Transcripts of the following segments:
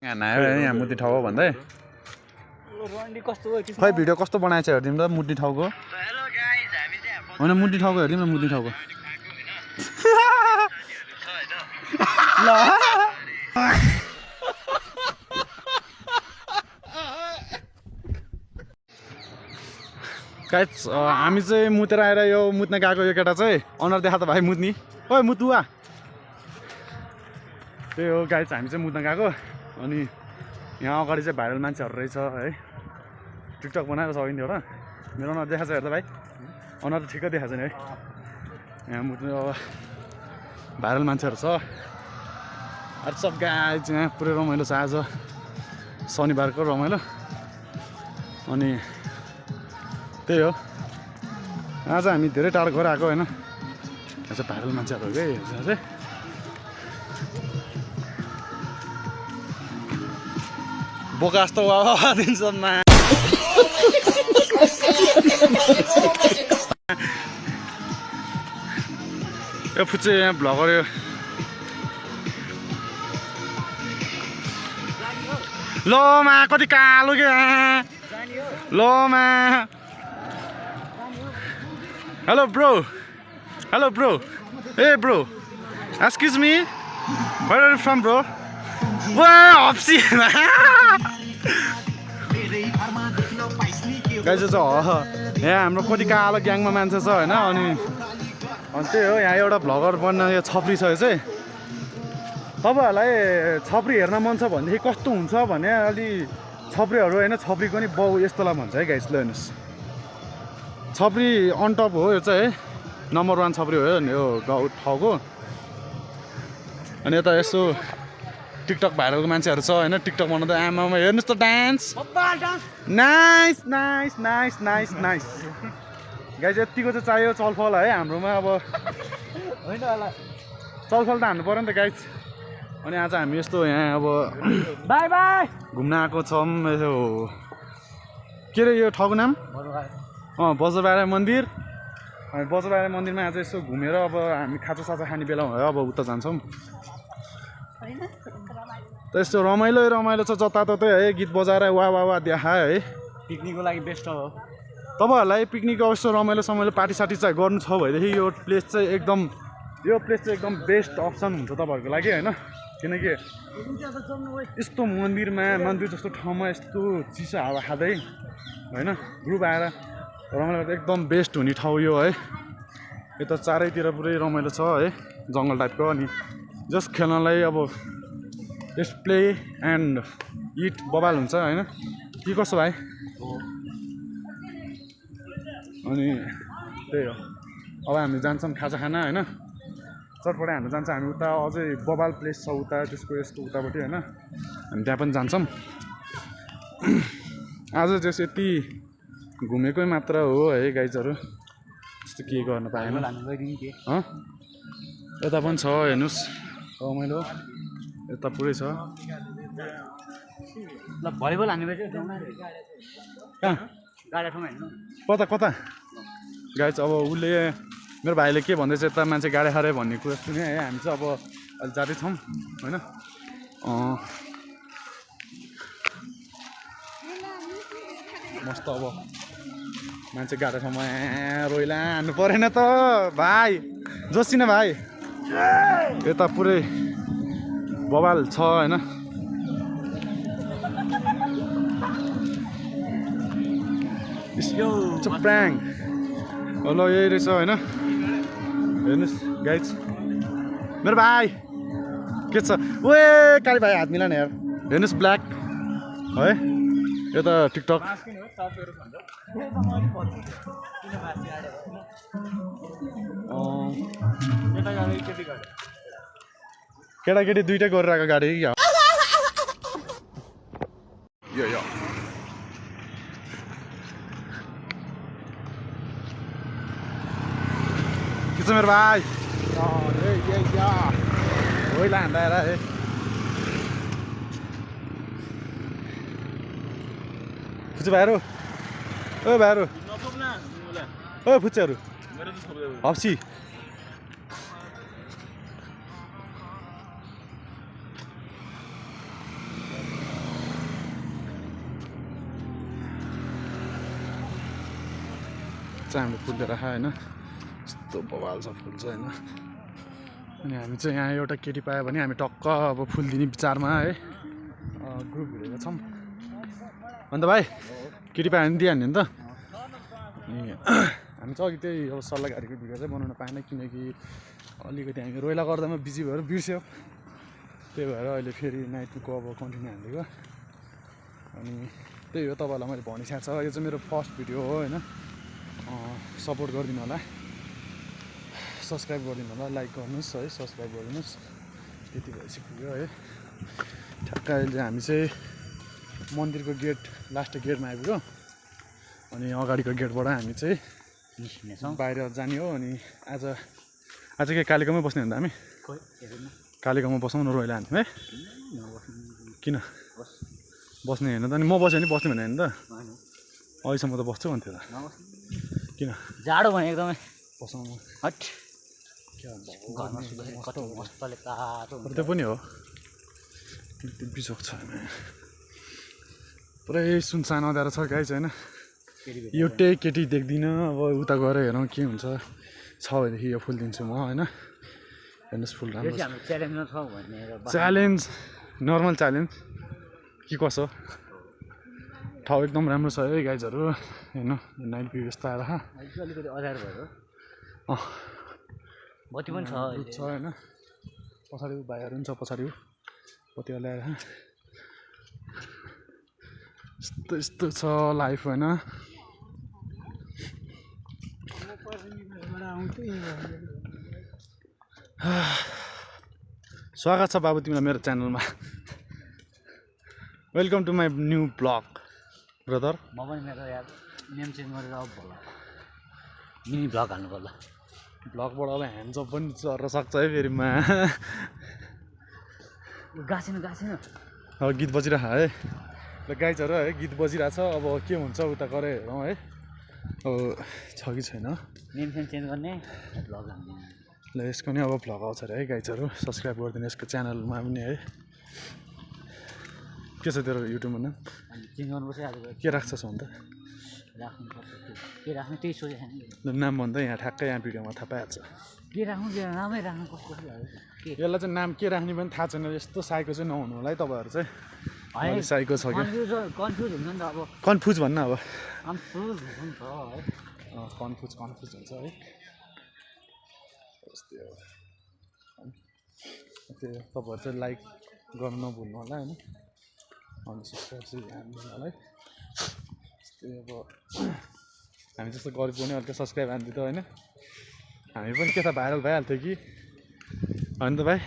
यहाँ मुद्दी ठाउँ हो भन्दै खै भिडियो कस्तो बनाएछ हेरिदिउँ त मुद्दी ठाउँको होइन मुद्दी ठाउँको हेरिदिउँ न मुद्दी ठाउँको ल गाइस हामी चाहिँ मुतेर आएर यो मुत्न गएको यो केटा चाहिँ अनुहार देखा त भाइ मुत्नी ओइ मुतुवा त्यही हो गाइस हामी चाहिँ मुत्न गएको अनि यहाँ अगाडि चाहिँ भाइरल मान्छेहरू रहेछ है टिकटक बनाएर सकिन्थ्यो र मेरो अनुहार देखाएको छ हेर्दा भाइ अनुहार त ठिक्कै देखाएको छ नि है यहाँ मुत्नु अब भाइरल मान्छेहरू छ अरू सब गाइस यहाँ पुरै रमाइलो छ आज शनिबारको रमाइलो अनि त्यही हो आज हामी धेरै टाढो गएर आएको होइन यहाँ चाहिँ भाइरल मान्छेहरू के चाहिँ बोका जस्तो वा दिन्छ यो फुच्चे यहाँ भ्लगर यो लो मा कति कालो के लो मा hello bro hey bro excuse me where are you from bro wow हप्सी गाइस चाहिँ यहाँ हाम्रो कति कालो ग्याङमा मान्छे छ होइन अनि त्यही हो यहाँ एउटा भ्लगर बन्न यो छप्री छ यो चाहिँ तपाईँहरूलाई छप्री हेर्न मन छ भनेदेखि कस्तो हुन्छ भने अलि छप्रीहरू होइन छप्रीको नि बाउ यस्तोलाई भन्छ है गाइस ल हेर्नुहोस् छप्री अन टप हो यो चाहिँ है नम्बर 1 छप्री हो यो गाउँ ठाउँको अनि यता यसो टिकटक भाइरलको मान्छेहरू छ होइन टिकटक बनाउँदा आमामा हेर्नुहोस् त dance nice nice nice nice nice guys यतिको चाहिँ चाहियो चलफल है हाम्रोमा अब होइन होला चलफल त हान्नु पऱ्यो नि त गाइस अनि आज हामी यस्तो यहाँ अब बाई बाई घुम्न आएको छौँ यसो के अरे यो ठाउँको नाम बजरबारे मन्दिर अनि बजरबारे मन्दिरमा आज यसो घुमेर अब हामी खाजासाजा खाने बेला भयो अब उता जान्छौँ त यस्तो रमाइलो छ जताततै है गीत बजाएर वा वा वा देखायो है पिकनिकको लागि बेस्ट हो तपाईँहरूलाई पिकनिक यस्तो रमाइलो पार्टी सार्टी चाहिँ गर्नु छ भनेदेखि यो प्लेस चाहिँ एकदम बेस्ट अप्सन हुन्छ तपाईँहरूको लागि होइन किनकि यस्तो मन्दिर जस्तो ठाउँमा यस्तो चिसो हावा खाँदै होइन ग्रुप आएर रमाइलो एकदम बेस्ट हुने ठाउँ यो है यता चारैतिर पुरै रमाइलो छ है जङ्गल टाइपको अनि जस्ट खेल्नलाई अब यस प्ले एन्ड इट बबाल हुन्छ होइन के कसो भाइ अनि त्यही हो अब हामी जान्छौँ खाजा खाना होइन चटपटे हान्नु जान्छ हामी उता अझै बबाल प्लेस छ उता त्यसको यस्तो उतापट्टि होइन हामी त्यहाँ पनि जान्छौँ आज जस यति घुमेकै मात्र हो है गाइजहरू त्यस्तो के गर्न पाएन यता पनि छ हेर्नुहोस् रमाइलो यता पुरै छ भलिबल हान्ने कहाँ कता गाइज अब उसले मेरो भाइले के भन्दैछ यता मान्छे गाडी खारे भन्ने कुरा सुने है हामी चाहिँ अब अहिले जाँदैछौँ होइन मस्त अब मान्छे गाडा ठाउँमा रोइला हान्नु परेन त भाइ जोसिन भाइ यता पुरै बबाल छ होइन प्र्याङ ल यही रहेछ होइन हेर्नुहोस् गाइज मेरो भाइ के छ ओए काली भाइ हात मिलाने यार हेर्नुहोस् ब्ल्याक है यता टिकटक केटाकेटी दुइटै गरेर आएको गाडी यो के छ मेरो भाइ होइला हान्दा हेर है फुच्चे भाइहरू ओ भाइहरू ओ फुच्चेहरू हप्सी चाहिँ हामीले फुल लिएर आयो होइन यस्तो बवाल छ फुल चाहिँ होइन अनि हामी चाहिँ यहाँ एउटा केटी पायो भने हामी टक्क अब फुल दिने विचारमा है ग्रुप हिँडेको छौँ अन्त भाइ केटी पायो भने दिइहाल्ने नि त अनि हामी चाहिँ अघि त्यही अब सल्लाहघारीको भिडियो चाहिँ बनाउन पाएन किनकि अलिकति हामी रोइला गर्दामा बिजी भएर बिर्स्यो त्यही भएर अहिले फेरि नाइटको अब कन्टिन्यू हालिदिएको अनि त्यही हो तपाईँहरूलाई मैले भनिसकेको छ यो चाहिँ मेरो फर्स्ट भिडियो हो होइन सपोर्ट गरिदिनु होला सब्सक्राइब गरिदिनु होला लाइक गर्नुहोस् है सब्सक्राइब गरिदिनुहोस् त्यति भएपछि पुग्यो है ठ्याक्क अहिले हामी चाहिँ मन्दिरको गेट लास्ट गेटमा आइपुग्यो अनि अगाडिको गेटबाट हामी चाहिँ निस्किनेछौँ बाहिर जाने हो अनि आज के कालेकोमै बस्ने हो नि त हामी कालेकोमा बसौँ न रोइला हान्थ्यौँ है किन बस्ने होइन त अनि म बस्यो भने बस्ने भने होइन त अहिलेसम्म त बस्छु भन्थ्यो त किन जाडो भयो एकदमै बसौँ हट त्यो पनि हो बिचोक छ पुरै सुनसान अँध्यारो छ गाई चाहिँ होइन एउटै केटी देख्दिनँ अब उता गएर हेरौँ के हुन्छ छ भनेदेखि यो फुल दिन्छु म होइन हेर्नुहोस् फुल राम्रो च्यालेन्ज नर्मल च्यालेन्ज के कसो ठाउँ एकदम राम्रो छ है गाइजहरू होइन नाइट भ्यू यस्तो आएर अलिकति अँध्यारो भयो बत्ती पनि छ होइन पछाडि भाइहरू पनि छ पछाडि बत्ती ल्याएर यस्तो यस्तो छ लाइफ होइन स्वागत छ बाबु तिमीलाई मेरो च्यानलमा welcome to my new blog brother म पनि मेरो यार नेम चेन्ज गरेर अब मिनी ब्लग हाल्नु पर्ला ब्लगबाट अब ह्यान्डसप पनि चर्न सक्छ है फेरिमा गाँसेन अब गीत बजिरहेको है ल गाइजहरू है गीत बजिरहेको छ अब के हुन्छ उता गएर हेरौँ है अब छ कि छैन नेम चेन्ज गर्ने ब्लग हाल्ने ल यसको नि अब भ्लग आउँछ अरे है गाइजहरू सब्सक्राइब गरिदिनु यसको च्यानलमा पनि है के छ तेरो युट्युबमा नाम चेन्ज गर्नुपर्छ आज के राख्छस् अन्त राख्नुपर्छ के राख्नु त्यही सोचेको ल नाम भन्दा यहाँ ठ्याक्कै यहाँ भिडियोमा थाहा पाइहाल्छ के राख्नु के नामै राख्नु कस्तो के यसलाई चाहिँ नाम के राख्ने पनि थाहा छैन यस्तो साइको चाहिँ नहुनु होला है तपाईँहरू चाहिँ साइको छ क्या कन्फ्युज हुन्छ नि त अब कन्फ्युज भन्न अब कन्फ्युज हुन्छ है कन्फ्युज हुन्छ है त्यो तपाईँहरू चाहिँ लाइक गर्नु नभुल्नु होला होइन अनि सब्सक्राइब चाहिँ ध्यान दिनु होला है त्यही अब हामी जस्तो गरिब पनि अलिक सब्सक्राइब हान्थ्यो त होइन हामी पनि के त भाइरल भइहाल्थ्यो कि होइन त भाइ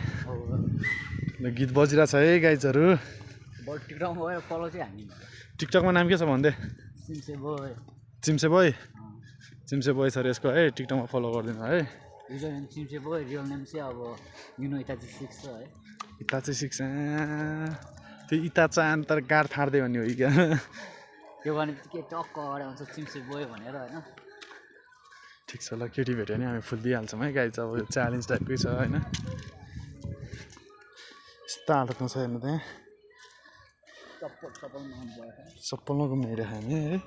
गीत बजिरहेको छ है गाइजहरू टिकटकमा गएर फलो चाहिँ हामी टिकटकमा नाम के छ भन्दै चिम्से बोय छ अरे यसको है टिकटकमा फलो गरिदिनु है युजर नेम चिम्से बोय रियल नेम चाहिँ अब युनो इताची 6 छ है इताची 6 त्यो इता चाहन तर गाड फाड्दै भन्ने हो कि क्या त्यो भने के टक्क अगाडि आउँछ चिम्से बोय भनेर होइन ठिक छ ल केटी भेट्यो भने हामी फुल दिइहाल्छौँ है गाई चाहिँ अब च्यालेन्ज टाइपकै छ होइन यस्तो हालतमा छ हेर्नु त्यहाँ चप्पलमा घुम्न हिँडेको हामी है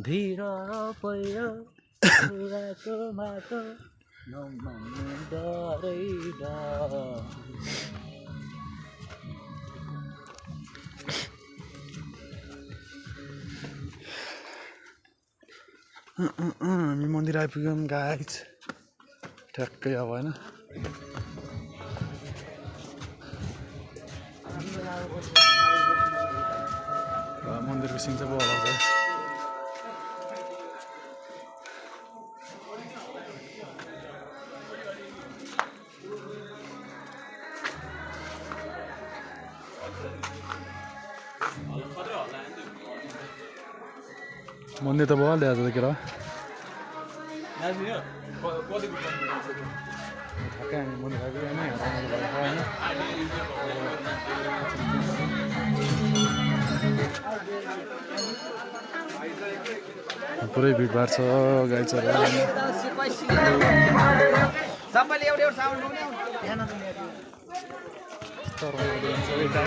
धीर पहिरो पुराको माटो नमान्नु डरै डर हामी मन्दिर आइपुग्यौँ गाइज ठ्याक्कै अब होइन मन्दिरको सिन चाहिँ भयो होला मन्दिर त भयो ल्याएर त केटा ठ्याक्कै हामी मन्दिर आइपुग्यो होइन पुरै भिडभाड छ गाइजहरू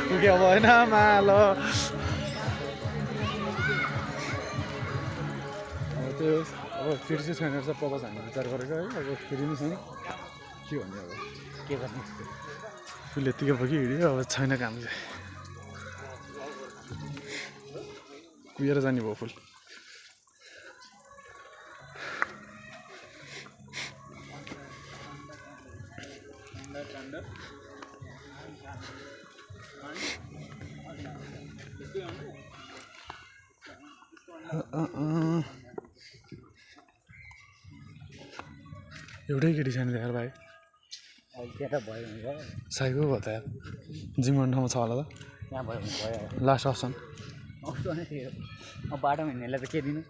पुग्यो अब होइन माल त्यो अब फेरि चाहिँ छैन रहेछ पचास हामीले विचार गरेको है अब फेरि नै छैन के भन्ने अब के गर्ने फुल यत्तिकै भयो कि हिँड्यो अब छैन काम चाहिँ कुहिएर जाने भयो फुल एउटै केटी छैन यार भाइ त्यहाँ भयो भने भयो साइको भयो त यार जिम गर्ने ठाउँमा छ होला त त्यहाँ भयो भने भयो लास्ट अप्सन कस्तो नै थियो अब बाटोमा हिँड्नेलाई त के दिनु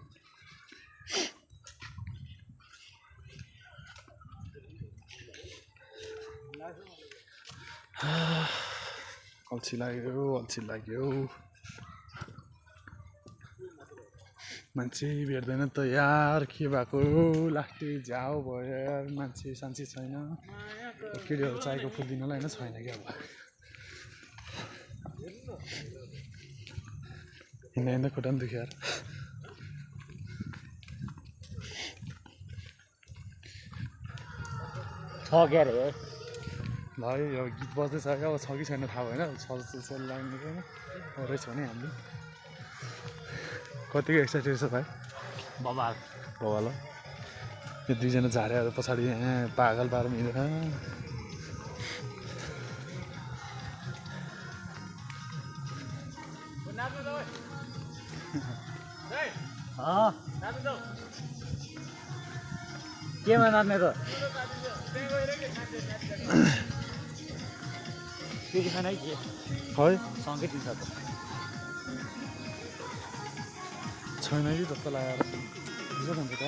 अल्छी लाग्यो मान्छे भेट्दैन त यार के भएको लास्टै झ्याउ भयो यार मान्छे सान्छे छैन केटीहरू चाहिएको फुल दिनलाई होइन छैन क्या अब हिँड्दा खुट्टा पनि दुख्यो यार छ क्या अरे ल है अब गीत बज्दैछ अब छ कि छैन थाहा भएन छ जस्तो लाग्ने होइन रहेछ भने हामीले कतिको एक्साइटेड छ भाइ बाबा ल यो दुईजना झारेहरू पछाडि पागल पारेर हिँडेर केमा नाच्ने त के छैन है के है सँगै दिन्छ त छैन कि जस्तो लाग्यो बुझ्छ भन्छ त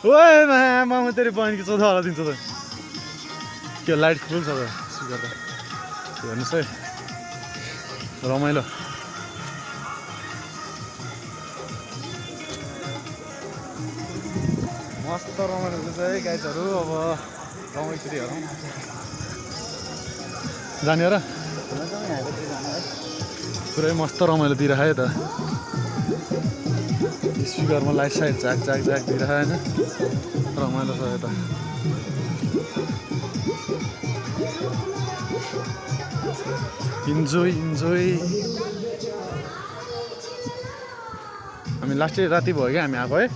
ओए मामा तेरो बहिनीको चौध होला दिन्छ त के लाइट फुल छ त स्पिकर त हेर्नुहोस् है रमाइलो मस्त रमाइलो हुँदैछ है गाइजहरू अब रमाइलो हेरौँ जाने र पुरै मस्त रमाइलो दिइराख्यो त स्पिकरमा लाइट साइड झाक दिइराख्यो होइन रमाइलो छ यता इन्जोय हामी लास्टै राति भयो क्या हामी आएको है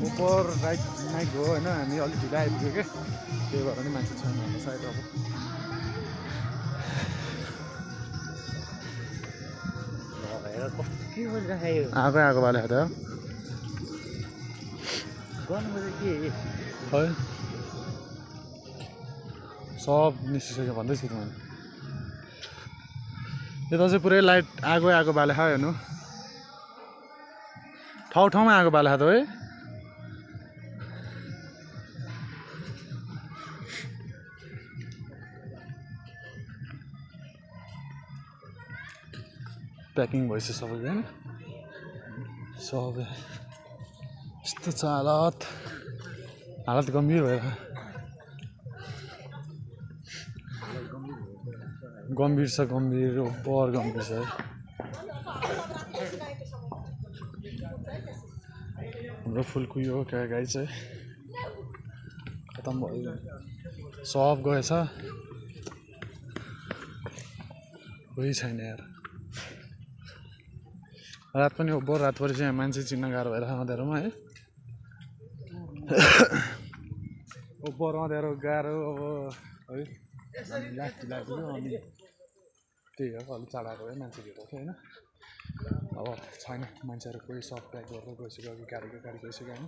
ओपर राइट नाइट हो होइन हामी अलिक ढिलो आइपुग्यो क्या त्यही भएर पनि मान्छे छैन सायद अब आएको बाले त है सब निस्किसक्यो भन्दैछु त मैले यता चाहिँ पुरै लाइट आगो बाले खायो हेर्नु ठाउँमा आगो बाले खा त है प्याकिङ भइसक्यो सबैको होइन सबै यस्तो छ हालत गम्भीर भएर गम्भीर ओभर गम्भीर छ है हाम्रो फुल कुहियो क्या गाई चाहिँ खतम भयो सब गएछ कोही छैन यार रात पनि ओभर रातभरि चाहिँ मान्छे चिन्न गाह्रो भएर अँध्यारोमा है ओभर अँध्यारो गाह्रो अब है लास्ट लाग्यो अनि त्यही हो अलिक चाँडाको है मान्छे भेटेको थियो होइन अब छैन मान्छेहरू कोही सब प्याक गरेर गइसक्यो अघि गाडी गइसक्यो होइन